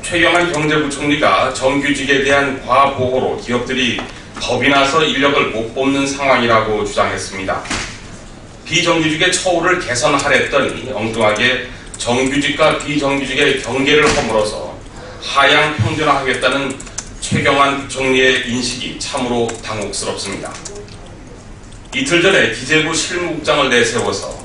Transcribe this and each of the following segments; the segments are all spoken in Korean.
최경환 경제부총리가 정규직에 대한 과보호로 기업들이 겁이 나서 인력을 못 뽑는 상황이라고 주장했습니다. 비정규직의 처우를 개선하랬더니 엉뚱하게 정규직과 비정규직의 경계를 허물어서 하향 평준화하겠다는 최경환 부총리의 인식이 참으로 당혹스럽습니다. 이틀 전에 기재부 실무국장을 내세워서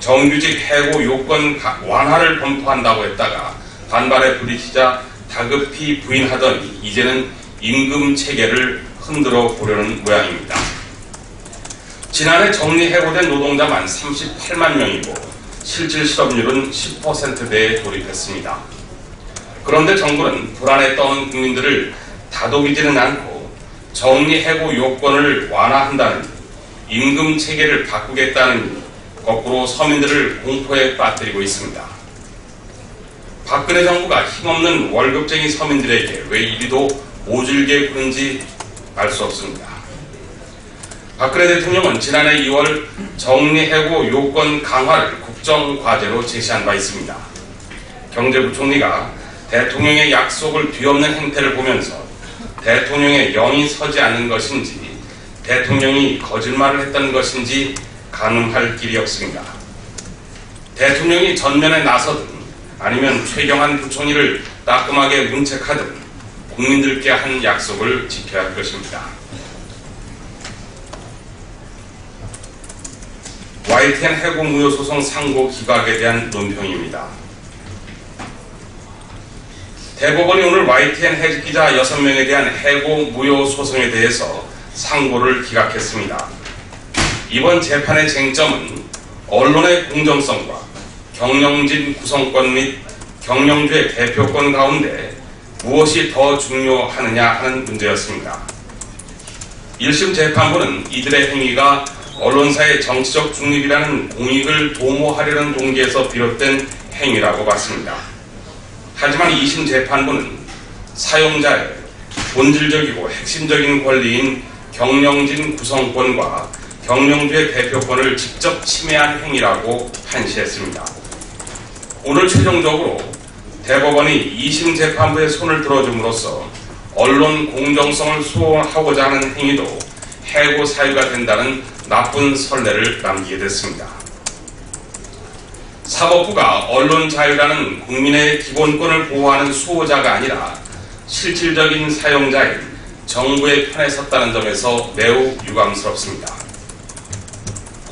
정규직 해고 요건 완화를 검토한다고 했다가 반발에 부딪히자 다급히 부인하더니 이제는 임금 체계를 흔들어 보려는 모양입니다. 지난해 정리해고된 노동자만 38만 명이고 실질 실업률은 10%대에 돌입했습니다. 그런데 정부는 불안에 떠는 국민들을 다독이지는 않고 정리해고 요건을 완화한다는 임금 체계를 바꾸겠다는 거꾸로 서민들을 공포에 빠뜨리고 있습니다. 박근혜 정부가 힘없는 월급쟁이 서민들에게 왜 이리도 오질게 구는지 알 수 없습니다. 박근혜 대통령은 지난해 2월 정리해고 요건 강화를 국정과제로 제시한 바 있습니다. 경제부총리가 대통령의 약속을 뒤엎는 행태를 보면서 대통령의 영이 서지 않는 것인지 대통령이 거짓말을 했던 것인지 가늠할 길이 없습니다. 대통령이 전면에 나서든 아니면 최경환 부총리를 따끔하게 문책하든 국민들께 한 약속을 지켜야 할 것입니다. YTN 해고 무효 소송 상고 기각에 대한 논평입니다. 대법원이 오늘 YTN 해직기자 6명에 대한 해고 무효 소송에 대해서 상고를 기각했습니다. 이번 재판의 쟁점은 언론의 공정성과 경영진 구성권 및 경영주의 대표권 가운데 무엇이 더 중요하느냐 하는 문제였습니다. 1심 재판부는 이들의 행위가 언론사의 정치적 중립이라는 공익을 도모하려는 동기에서 비롯된 행위라고 봤습니다. 하지만 2심 재판부는 사용자의 본질적이고 핵심적인 권리인 경영진 구성권과 경영주의 대표권을 직접 침해한 행위라고 판시했습니다. 오늘 최종적으로 대법원이 2심 재판부의 손을 들어줌으로써 언론 공정성을 수호하고자 하는 행위도 해고 사유가 된다는 나쁜 선례를 남기게 됐습니다. 사법부가 언론 자유라는 국민의 기본권을 보호하는 수호자가 아니라 실질적인 사용자인 정부의 편에 섰다는 점에서 매우 유감스럽습니다.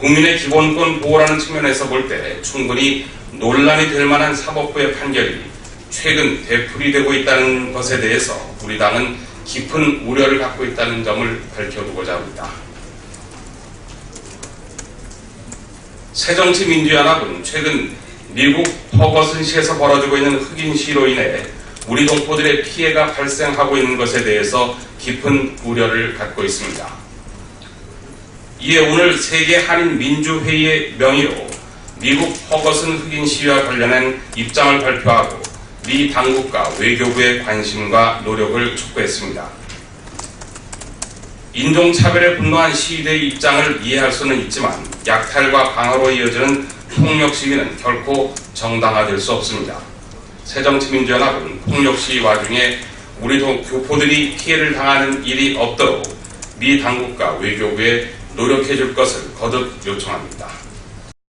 국민의 기본권 보호라는 측면에서 볼 때 충분히 논란이 될 만한 사법부의 판결이 최근 되풀이되고 있다는 것에 대해서 우리 당은 깊은 우려를 갖고 있다는 점을 밝혀두고자 합니다. 새정치민주연합은 최근 미국 퍼거슨시에서 벌어지고 있는 흑인 시로 인해 우리 동포들의 피해가 발생하고 있는 것에 대해서 깊은 우려를 갖고 있습니다. 이에 오늘 세계 한인 민주회의의 명의로 미국 퍼거슨 흑인 시위와 관련한 입장을 발표하고 미 당국과 외교부의 관심과 노력을 촉구했습니다. 인종차별에 분노한 시위대의 입장을 이해할 수는 있지만 약탈과 강화로 이어지는 폭력 시위는 결코 정당화될 수 없습니다. 새정치민주연합은 폭력 시위 와중에 우리 교포들이 피해를 당하는 일이 없도록 미 당국과 외교부에 노력해 줄 것을 거듭 요청합니다.